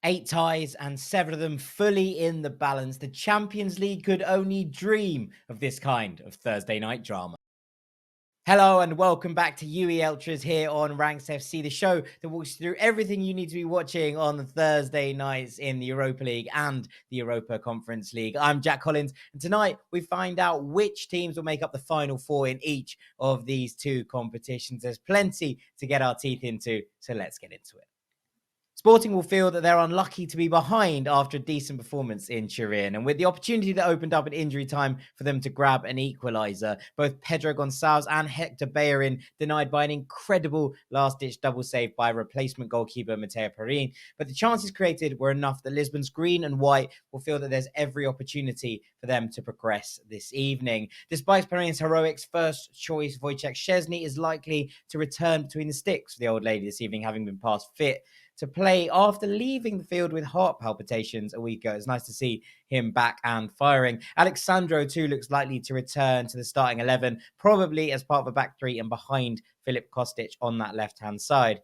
8 ties and 7 of them fully in the balance. The Champions League could only dream of this kind of Thursday night drama. Hello and welcome back to UELtras here on Ranks FC, the show that walks you through everything you need to be watching on the Thursday nights in the Europa League and the Europa Conference League. I'm Jack Collins, and tonight we find out which teams will make up the final four in each of these two competitions. There's plenty to get our teeth into, so let's get into it. Sporting will feel that they're unlucky to be behind after a decent performance in Turin. And with the opportunity that opened up in injury time for them to grab an equaliser, both Pedro Gonçalves and Hector Bellerin denied by an incredible last-ditch double save by replacement goalkeeper Matteo Perin. But the chances created were enough that Lisbon's green and white will feel that there's every opportunity for them to progress this evening. Despite Perin's heroics, first choice Wojciech Szczesny is likely to return between the sticks for the old lady this evening, having been passed fit to play after leaving the field with heart palpitations a week ago. It's nice to see him back and firing. Alexandro too looks likely to return to the starting 11, probably as part of a back three and behind Filip Kostic on that left-hand side.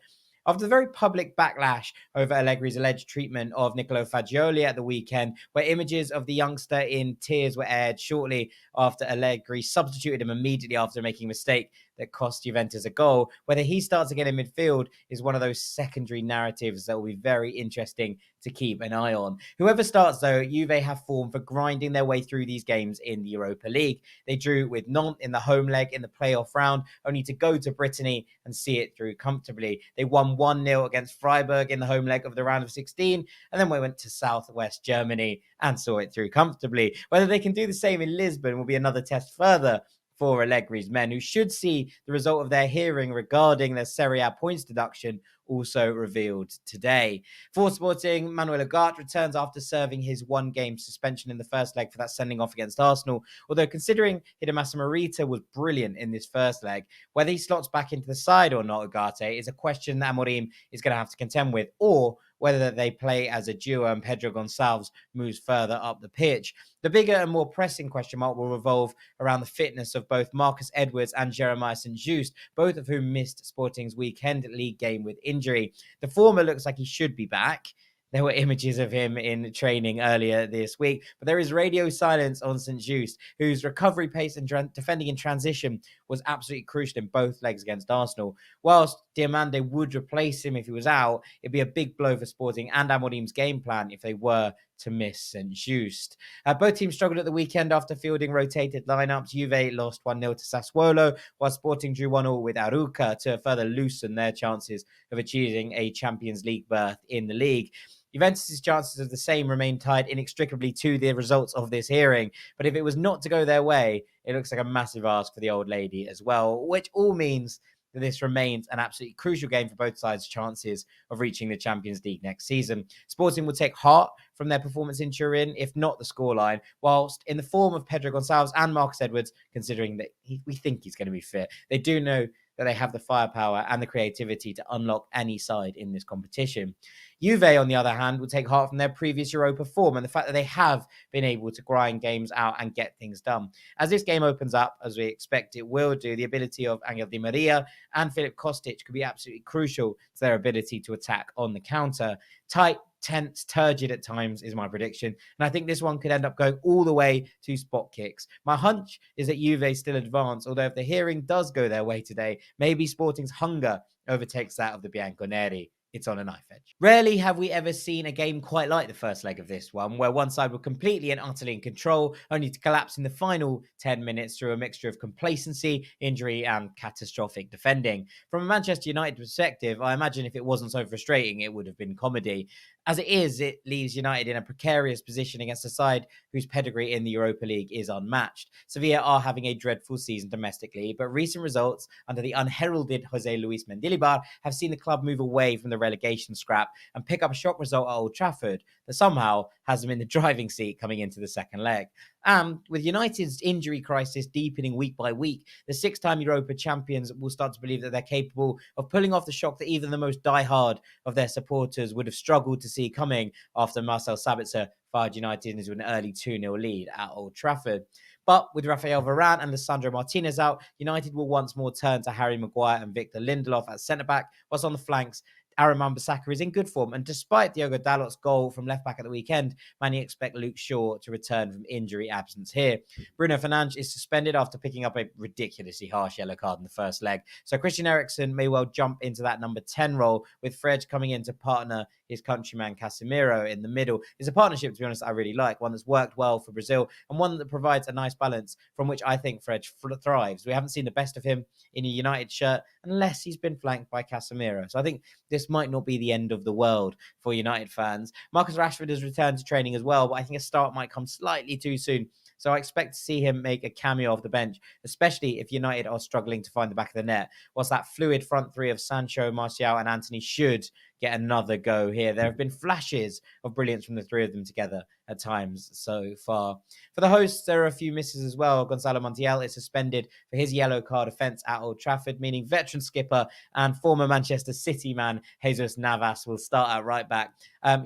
After the very public backlash over Allegri's alleged treatment of Nicolo Fagioli at the weekend, where images of the youngster in tears were aired shortly after Allegri substituted him immediately after making a mistake that cost Juventus a goal, whether he starts again in midfield is one of those secondary narratives that will be very interesting to keep an eye on. Whoever starts, though, Juve have form for grinding their way through these games in the Europa League. They drew with Nantes in the home leg in the playoff round, only to go to Brittany and see it through comfortably. They won 1-0 against Freiburg in the home leg of the round of 16, and then we went to Southwest Germany and saw it through comfortably. Whether they can do the same in Lisbon will be another test further for Allegri's men, who should see the result of their hearing regarding their Serie A points deduction also revealed today. For Sporting, Manuel Ugarte returns after serving his one-game suspension in the first leg for that sending off against Arsenal, although considering Hidemasa Morita was brilliant in this first leg, whether he slots back into the side or not, Ugarte, is a question that Amorim is going to have to contend with, or whether they play as a duo and Pedro Gonçalves moves further up the pitch. The bigger and more pressing question mark will revolve around the fitness of both Marcus Edwards and Jeremiah St-Juste, both of whom missed Sporting's weekend league game with injury. The former looks like he should be back. There were images of him in training earlier this week, but there is radio silence on St-Juste, whose recovery pace and defending in transition was absolutely crucial in both legs against Arsenal. Whilst Diamande would replace him if he was out, it'd be a big blow for Sporting and Amorim's game plan if they were to miss St-Juste. Both teams struggled at the weekend after fielding rotated lineups. Juve lost 1-0 to Sassuolo, while Sporting drew 1-1 with Arouca to further loosen their chances of achieving a Champions League berth in the league. Juventus' chances of the same remain tied inextricably to the results of this hearing. But if it was not to go their way, it looks like a massive ask for the old lady as well, which all means that this remains an absolutely crucial game for both sides' chances of reaching the Champions League next season. Sporting will take heart from their performance in Turin, if not the scoreline, whilst in the form of Pedro Gonçalves and Marcus Edwards, considering that we think he's going to be fit. They do know that they have the firepower and the creativity to unlock any side in this competition. Juve, on the other hand, will take heart from their previous Europa form and the fact that they have been able to grind games out and get things done. As this game opens up, as we expect it will do, the ability of Angel Di Maria and Filip Kostic could be absolutely crucial to their ability to attack on the counter. Tight, tense, turgid at times is my prediction. And I think this one could end up going all the way to spot kicks. My hunch is that Juve still advance, although if the hearing does go their way today, maybe Sporting's hunger overtakes that of the Bianconeri. It's on a knife edge. Rarely have we ever seen a game quite like the first leg of this one, where one side were completely and utterly in control, only to collapse in the final 10 minutes through a mixture of complacency, injury, and catastrophic defending. From a Manchester United perspective, I imagine if it wasn't so frustrating, it would have been comedy. As it is, it leaves United in a precarious position against a side whose pedigree in the Europa League is unmatched. Sevilla are having a dreadful season domestically, but recent results under the unheralded Jose Luis Mendilibar have seen the club move away from the relegation scrap and pick up a shock result at Old Trafford that somehow has them in the driving seat coming into the second leg. And with United's injury crisis deepening week by week, the six-time Europa champions will start to believe that they're capable of pulling off the shock that even the most diehard of their supporters would have struggled to see coming after Marcel Sabitzer fired United into an early 2-0 lead at Old Trafford. But with Rafael Varane and Lisandro Martinez out, United will once more turn to Harry Maguire and Victor Lindelof at centre-back, whilst on the flanks, Aaron Wan-Bissaka is in good form, and despite Diogo Dalot's goal from left back at the weekend, Man U expect Luke Shaw to return from injury absence here. Bruno Fernandes is suspended after picking up a ridiculously harsh yellow card in the first leg, so Christian Eriksen may well jump into that number 10 role, with Fred coming in to partner his countryman Casemiro in the middle. It's a partnership, to be honest, I really like, one that's worked well for Brazil and one that provides a nice balance from which I think Fred thrives. We haven't seen the best of him in a United shirt unless he's been flanked by Casemiro, so I think this might not be the end of the world for United fans. Marcus Rashford has returned to training as well, but I think a start might come slightly too soon. So I expect to see him make a cameo off the bench, especially if United are struggling to find the back of the net. Whilst that fluid front three of Sancho, Martial and Antony should get another go here. There have been flashes of brilliance from the three of them together at times so far. For the hosts, there are a few misses as well. Gonzalo Montiel is suspended for his yellow card offence at Old Trafford, meaning veteran skipper and former Manchester City man Jesus Navas will start at right back.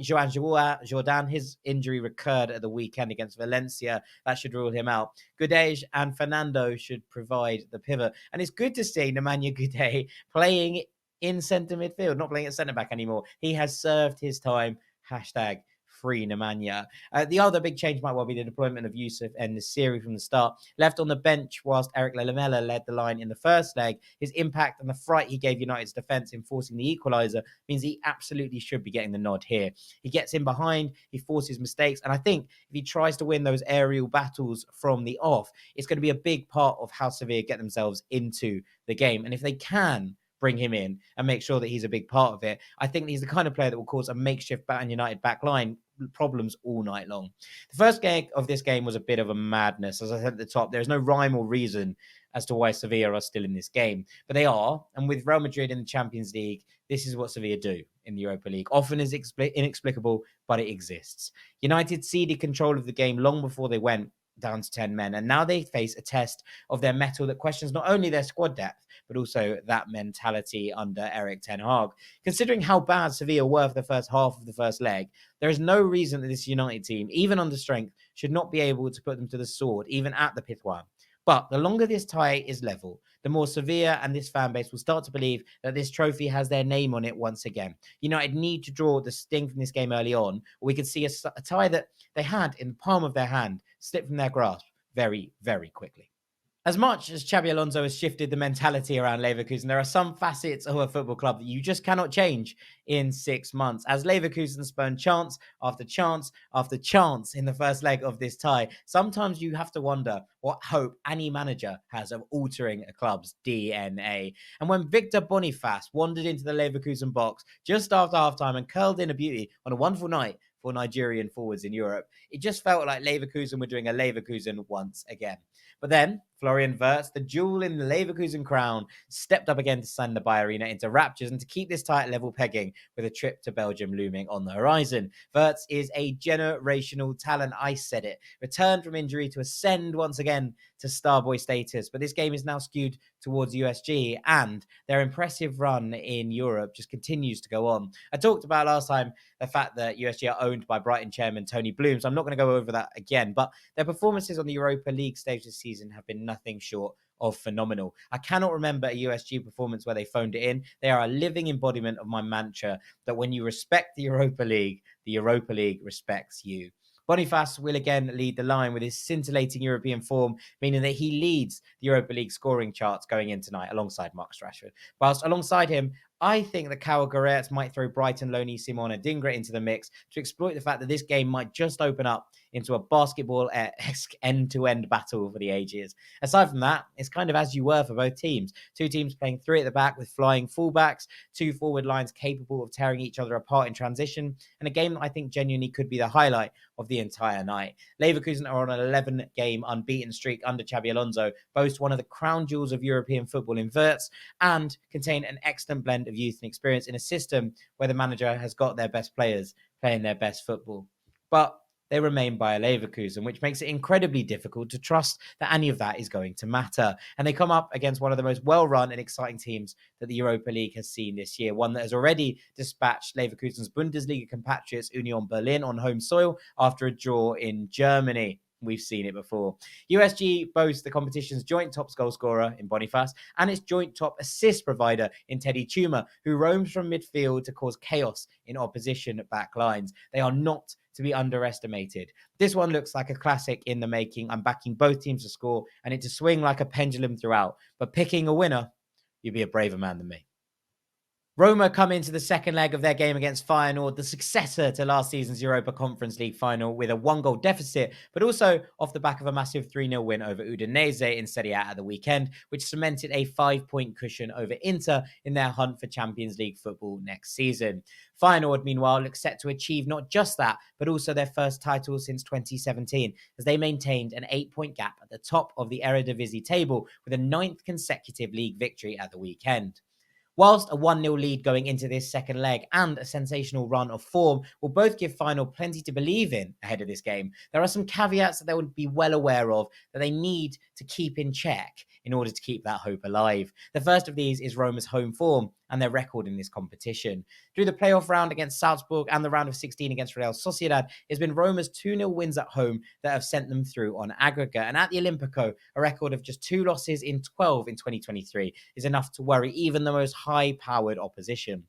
Joan Jordan, his injury recurred at the weekend against Valencia. That should rule him out. Gudej and Fernando should provide the pivot. And it's good to see Nemanja Gudej playing in centre midfield, not playing at centre back anymore. He has served his time. Hashtag free Nemanja. The other big change might well be the deployment of Yusuf En-Nesyri from the start. Left on the bench whilst Eric Lamela led the line in the first leg, his impact and the fright he gave United's defence in forcing the equaliser means he absolutely should be getting the nod here. He gets in behind, he forces mistakes, and I think if he tries to win those aerial battles from the off, it's going to be a big part of how Sevilla get themselves into the game. And if they can bring him in and make sure that he's a big part of it, I think he's the kind of player that will cause a makeshift Man United back line problems all night long. The first game of this game was a bit of a madness. As I said at the top, there's no rhyme or reason as to why Sevilla are still in this game, but they are. And with Real Madrid in the Champions League, this is what Sevilla do in the Europa League. Often is inexplicable, but it exists. United ceded control of the game long before they went down to 10 men, and now they face a test of their mettle that questions not only their squad depth but also that mentality under Erik ten Hag. Considering how bad Sevilla were for the first half of the first leg, there is no reason that this United team, even under strength, should not be able to put them to the sword, even at the Pithwa. But the longer this tie is level, the more Sevilla and this fan base will start to believe that this trophy has their name on it once again. United need to draw the sting from this game early on, or we could see a tie that they had in the palm of their hand slip from their grasp very, very quickly. As much as Xabi Alonso has shifted the mentality around Leverkusen, there are some facets of a football club that you just cannot change in 6 months. As Leverkusen spurned chance after chance after chance in the first leg of this tie, sometimes you have to wonder what hope any manager has of altering a club's DNA. And when Victor Boniface wandered into the Leverkusen box just after halftime and curled in a beauty on a wonderful night for Nigerian forwards in Europe, it just felt like Leverkusen were doing a Leverkusen once again. But then Florian Wirtz, the jewel in the Leverkusen crown, stepped up again to send the Bayer Arena into raptures and to keep this tie at level pegging with a trip to Belgium looming on the horizon. Wirtz is a generational talent, I said it. Returned from injury to ascend once again to Starboy status, but this game is now skewed towards USG and their impressive run in Europe just continues to go on. I talked about last time the fact that USG are owned by Brighton chairman Tony Bloom, so I'm not going to go over that again, but their performances on the Europa League stage this season have been nothing short of phenomenal. I cannot remember a USG performance where they phoned it in. They are a living embodiment of my mantra that when you respect the Europa League respects you. Boniface will again lead the line with his scintillating European form, meaning that he leads the Europa League scoring charts going in tonight alongside Marcus Rashford. Whilst alongside him, I think that Kyle Goretz might throw Brighton loanee Simon Adingra into the mix to exploit the fact that this game might just open up into a basketball-esque end-to-end battle for the ages. Aside from that, it's kind of as you were for both teams. Two teams playing three at the back with flying fullbacks, two forward lines capable of tearing each other apart in transition, and a game that I think genuinely could be the highlight of the entire night. Leverkusen are on an 11-game unbeaten streak under Xabi Alonso, boast one of the crown jewels of European football in Wirtz, and contain an excellent blend of youth and experience in a system where the manager has got their best players playing their best football. But they remain Bayer Leverkusen, which makes it incredibly difficult to trust that any of that is going to matter. And they come up against one of the most well-run and exciting teams that the Europa League has seen this year, one that has already dispatched Leverkusen's Bundesliga compatriots Union Berlin on home soil after a draw in Germany. We've seen it before. USG boasts the competition's joint top goal scorer in Boniface and its joint top assist provider in Teddy Tuma, who roams from midfield to cause chaos in opposition back lines. They are not to be underestimated. This one looks like a classic in the making. I'm backing both teams to score and it to swing like a pendulum throughout. But picking a winner, you'd be a braver man than me. Roma come into the second leg of their game against Feyenoord, the successor to last season's Europa Conference League final, with a 1-goal deficit, but also off the back of a massive 3-0 win over Udinese in Serie A at the weekend, which cemented a 5-point cushion over Inter in their hunt for Champions League football next season. Feyenoord, meanwhile, looks set to achieve not just that, but also their first title since 2017, as they maintained an 8-point gap at the top of the Eredivisie table with a 9th consecutive league victory at the weekend. Whilst a 1-0 lead going into this second leg and a sensational run of form will both give Feyenoord plenty to believe in ahead of this game, there are some caveats that they would be well aware of that they need to keep in check in order to keep that hope alive. The first of these is Roma's home form and their record in this competition. Through the playoff round against Salzburg and the round of 16 against Real Sociedad, it's been Roma's 2-0 wins at home that have sent them through on aggregate. And at the Olimpico, a record of just 2 losses in 12 in 2023 is enough to worry even the most high-powered opposition.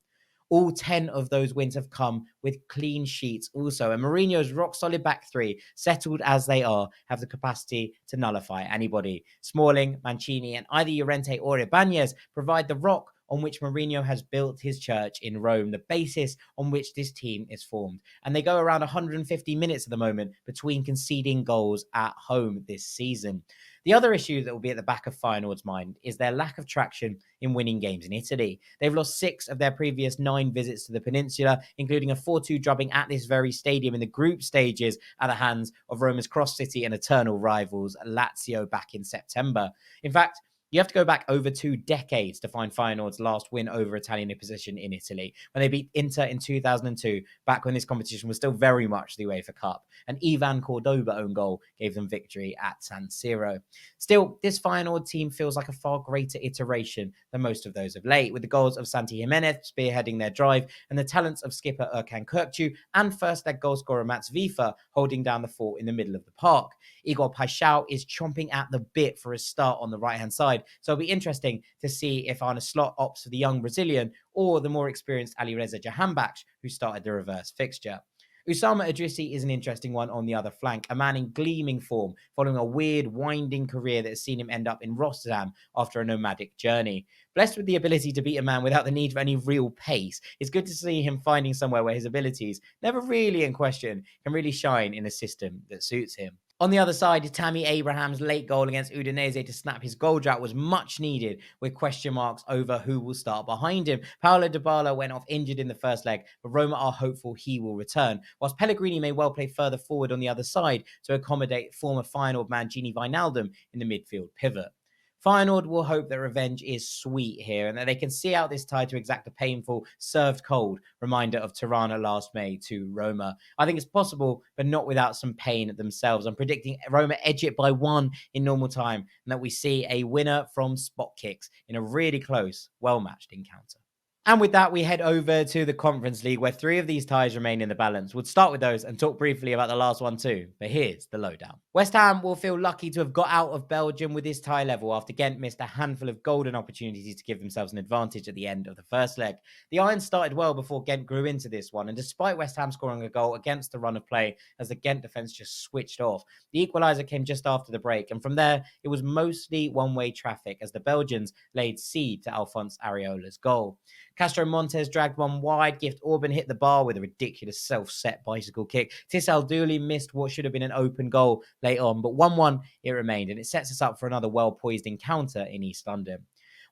All 10 of those wins have come with clean sheets also, and Mourinho's rock-solid back three, settled as they are, have the capacity to nullify anybody. Smalling, Mancini, and either Llorente or Ibanez provide the rock on which Mourinho has built his church in Rome, the basis on which this team is formed. And they go around 150 minutes at the moment between conceding goals at home this season. The other issue that will be at the back of Feyenoord's mind is their lack of traction in winning games in Italy. They've lost 6 of their previous 9 visits to the peninsula, including a 4-2 drubbing at this very stadium in the group stages at the hands of Roma's cross city and eternal rivals Lazio back in September. In fact, you have to go back over 2 decades to find Feyenoord's last win over Italian opposition in Italy, when they beat Inter in 2002, back when this competition was still very much the UEFA Cup. An Ivan Cordoba own goal gave them victory at San Siro. Still, this Feyenoord team feels like a far greater iteration than most of those of late, with the goals of Santi Jimenez spearheading their drive and the talents of skipper Erkan Kökçü and first-leg goalscorer Mats Wife holding down the fort in the middle of the park. Igor Paixão is chomping at the bit for a start on the right-hand side, so it'll be interesting to see if Arne Slot opts for the young Brazilian or the more experienced Alireza Jahanbakhsh, who started the reverse fixture. Usama Idrissi is an interesting one on the other flank, a man in gleaming form following a weird, winding career that has seen him end up in Rotterdam after a nomadic journey. Blessed with the ability to beat a man without the need for any real pace, it's good to see him finding somewhere where his abilities, never really in question, can really shine in a system that suits him. On the other side, Tammy Abraham's late goal against Udinese to snap his goal drought was much needed, with question marks over who will start behind him. Paulo Dybala went off injured in the first leg, but Roma are hopeful he will return, whilst Pellegrini may well play further forward on the other side to accommodate former Feyenoord man Gini Wijnaldum in the midfield pivot. Feyenoord will hope that revenge is sweet here and that they can see out this tie to exact a painful, served cold reminder of Tirana last May to Roma. I think it's possible, but not without some pain themselves. I'm predicting Roma edge it by 1 in normal time and that we see a winner from spot kicks in a really close, well-matched encounter. And with that, we head over to the Conference League, where 3 of these ties remain in the balance. We'll start with those and talk briefly about the last one too, but here's the lowdown. West Ham will feel lucky to have got out of Belgium with this tie level after Gent missed a handful of golden opportunities to give themselves an advantage at the end of the first leg. The Irons started well before Gent grew into this one, and despite West Ham scoring a goal against the run of play as the Gent defence just switched off, the equaliser came just after the break, and from there, it was mostly one-way traffic as the Belgians laid seed to Alphonse Areola's goal. Castro Montes dragged one wide. Gift Orban hit the bar with a ridiculous self-set bicycle kick. Tissal Dooley missed what should have been an open goal late on, but 1-1 it remained, and it sets us up for another well-poised encounter in East London.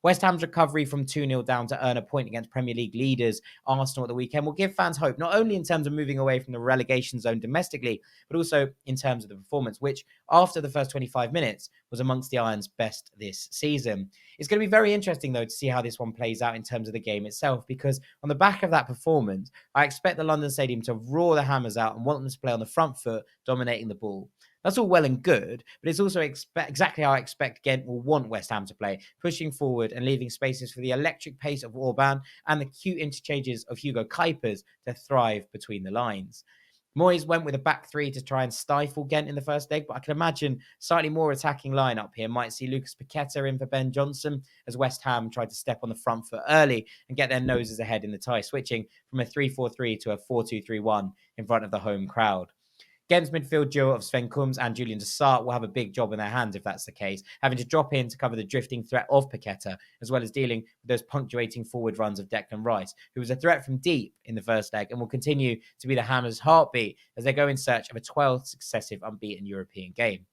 West Ham's recovery from 2-0 down to earn a point against Premier League leaders Arsenal at the weekend will give fans hope, not only in terms of moving away from the relegation zone domestically, but also in terms of the performance, which, after the first 25 minutes, was amongst the Irons' best this season. It's going to be very interesting, though, to see how this one plays out in terms of the game itself, because on the back of that performance, I expect the London Stadium to roar the hammers out and want them to play on the front foot, dominating the ball. That's all well and good, but it's also exactly how I expect Gent will want West Ham to play, pushing forward and leaving spaces for the electric pace of Orban and the cute interchanges of Hugo Kuipers to thrive between the lines. Moyes went with a back three to try and stifle Gent in the first leg, but I can imagine slightly more attacking lineup here might see Lucas Paqueta in for Ben Johnson as West Ham tried to step on the front foot early and get their noses ahead in the tie, switching from a 3-4-3 to a 4-2-3-1 in front of the home crowd. Gent's midfield duo of Sven Kums and Julian de Sart will have a big job in their hands if that's the case, having to drop in to cover the drifting threat of Paqueta, as well as dealing with those punctuating forward runs of Declan Rice, who was a threat from deep in the first leg and will continue to be the Hammers' heartbeat as they go in search of a 12th successive unbeaten European game.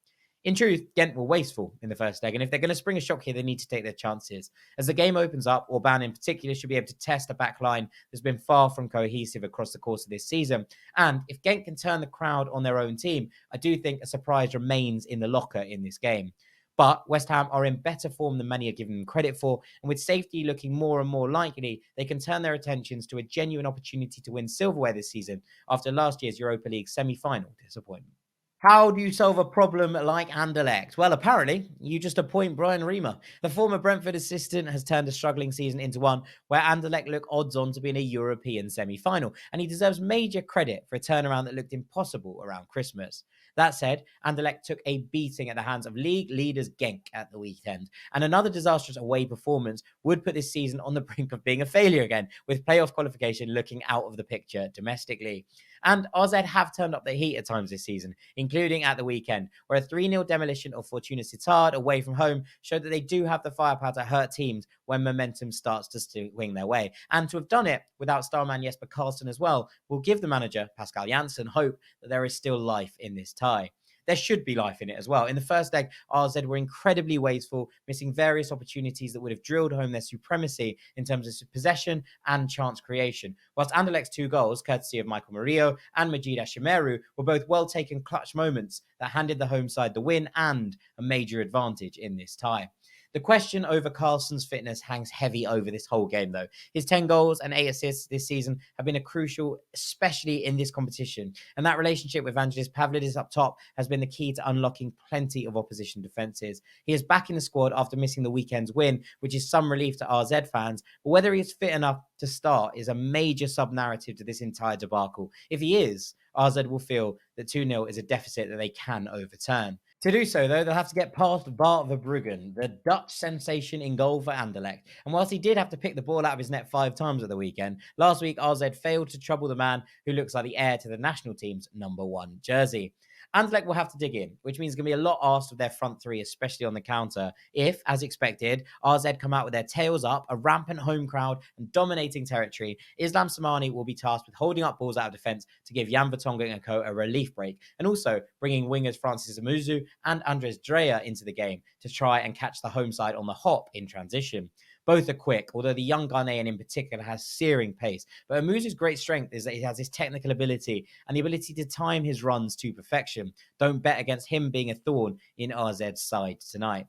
In truth, Gent were wasteful in the first leg, and if they're going to spring a shock here, they need to take their chances. As the game opens up, Orban in particular should be able to test a back line that's been far from cohesive across the course of this season. And if Gent can turn the crowd on their own team, I do think a surprise remains in the locker in this game. But West Ham are in better form than many are giving them credit for, and with safety looking more and more likely, they can turn their attentions to a genuine opportunity to win silverware this season after last year's Europa League semi-final disappointment. How do you solve a problem like Anderlecht? Well, apparently, you just appoint Brian Riemer. The former Brentford assistant has turned a struggling season into one where Anderlecht look odds on to be in a European semi-final, and he deserves major credit for a turnaround that looked impossible around Christmas. That said, Anderlecht took a beating at the hands of league leaders Genk at the weekend, and another disastrous away performance would put this season on the brink of being a failure again, with playoff qualification looking out of the picture domestically. And RZ have turned up the heat at times this season, including at the weekend, where a 3-0 demolition of Fortuna Sittard away from home showed that they do have the firepower to hurt teams when momentum starts to swing their way. And to have done it without starman Jesper Karlsson as well will give the manager, Pascal Janssen, hope that there is still life in this tie. There should be life in it as well. In the first leg, RZ were incredibly wasteful, missing various opportunities that would have drilled home their supremacy in terms of possession and chance creation. Whilst Anderlecht's 2 goals, courtesy of Michael Murillo and Majid Ashimeru, were both well-taken clutch moments that handed the home side the win and a major advantage in this tie. The question over Karlsson's fitness hangs heavy over this whole game, though. His 10 goals and 8 assists this season have been crucial, especially in this competition. And that relationship with Vangelis Pavlidis up top has been the key to unlocking plenty of opposition defences. He is back in the squad after missing the weekend's win, which is some relief to RZ fans. But whether he is fit enough to start is a major sub-narrative to this entire debacle. If he is, RZ will feel that 2-0 is a deficit that they can overturn. To do so, though, they'll have to get past Bart Verbruggen, the Dutch sensation in goal for Anderlecht. And whilst he did have to pick the ball out of his net 5 times at the weekend, last week RZ failed to trouble the man who looks like the heir to the national team's #1 jersey. Anderlecht will have to dig in, which means it's going to be a lot asked of their front three, especially on the counter. If, as expected, RZ come out with their tails up, a rampant home crowd, and dominating territory, Islam Samani will be tasked with holding up balls out of defence to give Jan Vertonghen and co a relief break, and also bringing wingers Francis Amuzu and Andres Dreyer into the game to try and catch the home side on the hop in transition. Both are quick, although the young Ghanaian in particular has searing pace. But Amuzu's great strength is that he has his technical ability and the ability to time his runs to perfection. Don't bet against him being a thorn in RZ's side tonight.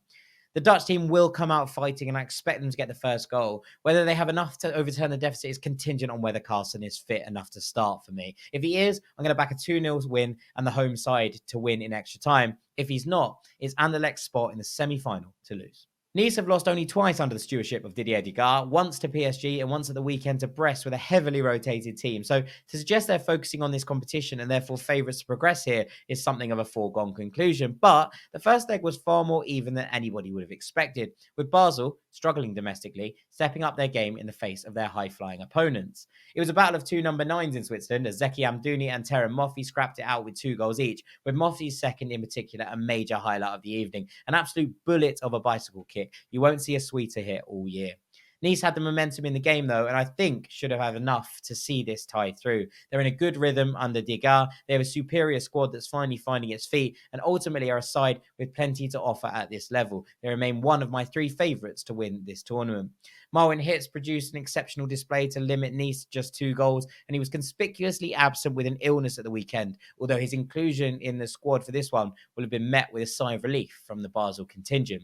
The Dutch team will come out fighting, and I expect them to get the first goal. Whether they have enough to overturn the deficit is contingent on whether Karlsson is fit enough to start for me. If he is, I'm going to back a 2-0 win and the home side to win in extra time. If he's not, it's Anderlecht's spot in the semi-final to lose. Nice have lost only twice under the stewardship of Didier Degas, once to PSG and once at the weekend to Brest with a heavily rotated team. So to suggest they're focusing on this competition and therefore favourites to progress here is something of a foregone conclusion. But the first leg was far more even than anybody would have expected, with Basel, struggling domestically, stepping up their game in the face of their high-flying opponents. It was a battle of 2 number 9s in Switzerland as Zeki Amdouni and Terem Moffi scrapped it out with 2 goals each, with Moffi's second in particular a major highlight of the evening, an absolute bullet of a bicycle kick. You won't see a sweeter hit all year. Nice had the momentum in the game, though, and I think should have had enough to see this tie through. They're in a good rhythm under Degas. They have a superior squad that's finally finding its feet, and ultimately are a side with plenty to offer at this level. They remain one of my 3 favourites to win this tournament. Marwin Hitz produced an exceptional display to limit Nice to just 2 goals, and he was conspicuously absent with an illness at the weekend, although his inclusion in the squad for this one will have been met with a sigh of relief from the Basel contingent.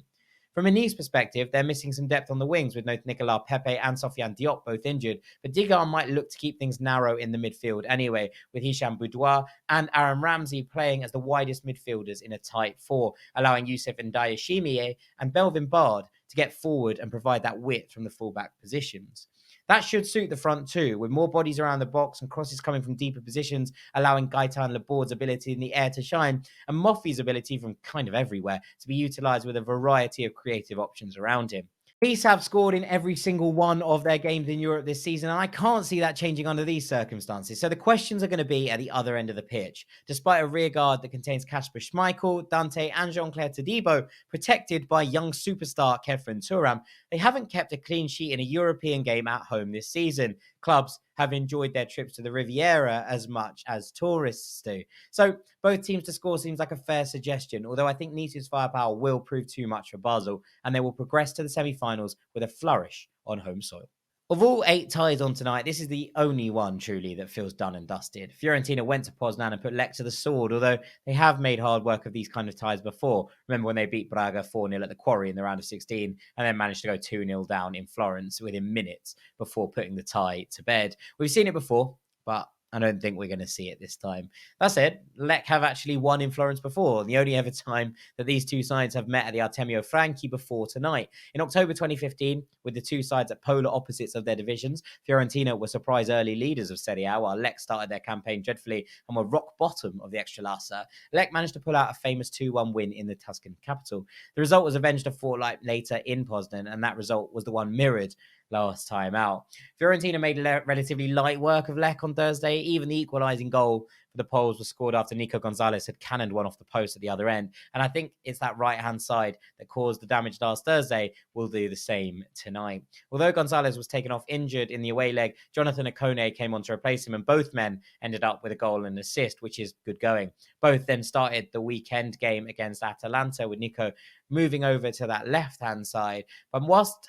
From a Nice perspective, they're missing some depth on the wings with both Nicolas Pepe and Sofiane Diop both injured, but Degas might look to keep things narrow in the midfield anyway, with Hicham Boudoir and Aaron Ramsey playing as the widest midfielders in a tight 4, allowing Youssef Ndayishimiye and Belvin Bard to get forward and provide that width from the fullback positions. That should suit the front too, with more bodies around the box and crosses coming from deeper positions, allowing Gaetan Laborde's ability in the air to shine, and Moffy's ability from kind of everywhere to be utilised with a variety of creative options around him. Nice have scored in every single one of their games in Europe this season, and I can't see that changing under these circumstances. So the questions are going to be at the other end of the pitch. Despite a rear guard that contains Kasper Schmeichel, Dante, and Jean-Claire Todibo, protected by young superstar Kefren Turam, they haven't kept a clean sheet in a European game at home this season. Clubs have enjoyed their trips to the Riviera as much as tourists do. So both teams to score seems like a fair suggestion, although I think Nice's firepower will prove too much for Basel, and they will progress to the semi-finals with a flourish on home soil. Of all 8 ties on tonight, this is the only one truly that feels done and dusted. Fiorentina went to Poznan and put Lech to the sword, although they have made hard work of these kind of ties before. Remember when they beat Braga 4-0 at the Quarry in the round of 16 and then managed to go 2-0 down in Florence within minutes before putting the tie to bed. We've seen it before, but I don't think we're going to see it this time. That said, Lech have actually won in Florence before. The only ever time that these two sides have met at the Artemio Franchi before tonight. In October 2015, with the two sides at polar opposites of their divisions, Fiorentina were surprise early leaders of Serie A, while Lech started their campaign dreadfully and were rock bottom of the Extralasa. Lech managed to pull out a famous 2-1 win in the Tuscan capital. The result was avenged a fortnight later in Poznan, and that result was the one mirrored last time out. Fiorentina made relatively light work of Lech on Thursday. Even the equalising goal for the Poles was scored after Nico Gonzalez had cannoned one off the post at the other end. And I think it's that right-hand side that caused the damage last Thursday will do the same tonight. Although Gonzalez was taken off injured in the away leg, Jonathan Akone came on to replace him, and both men ended up with a goal and assist, which is good going. Both then started the weekend game against Atalanta, with Nico moving over to that left-hand side. But whilst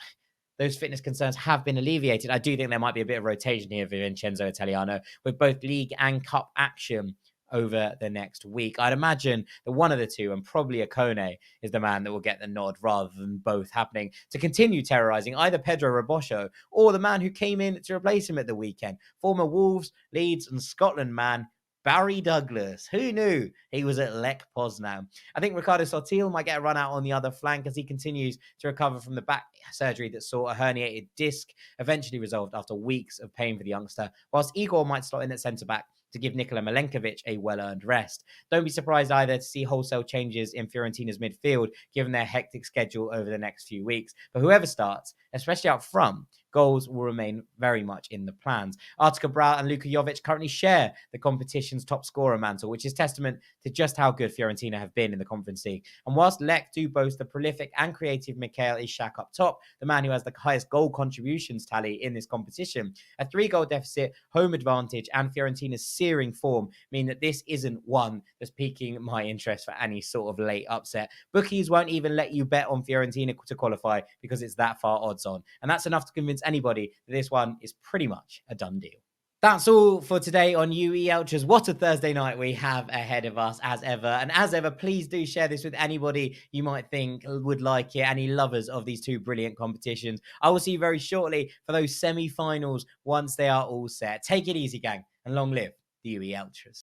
those fitness concerns have been alleviated, I do think there might be a bit of rotation here for Vincenzo Italiano with both league and cup action over the next week. I'd imagine that one of the two, and probably Akone, is the man that will get the nod rather than both happening to continue terrorising either Pedro Robosho or the man who came in to replace him at the weekend, former Wolves, Leeds and Scotland man Barry Douglas. Who knew he was at Lech Poznan? I think Ricardo Sotil might get a run out on the other flank as he continues to recover from the back surgery that saw a herniated disc eventually resolved after weeks of pain for the youngster, whilst Igor might slot in at centre-back to give Nikola Milenkovic a well-earned rest. Don't be surprised either to see wholesale changes in Fiorentina's midfield, given their hectic schedule over the next few weeks. But whoever starts, especially up front, goals will remain very much in the plans. Artur Cabral and Luka Jovic currently share the competition's top scorer mantle, which is testament to just how good Fiorentina have been in the Conference League. And whilst Lech do boast the prolific and creative Mikhail Ishak up top, the man who has the highest goal contributions tally in this competition, a 3-goal deficit, home advantage, and Fiorentina's searing form mean that this isn't one that's piquing my interest for any sort of late upset. Bookies won't even let you bet on Fiorentina to qualify because it's that far odds on. And that's enough to convince anybody that this one is pretty much a done deal. That's all for today on UELtras. What a Thursday night we have ahead of us as ever. And as ever, please do share this with anybody you might think would like it, any lovers of these two brilliant competitions. I will see you very shortly for those semi-finals once they are all set. Take it easy, gang, and long live the UELtras.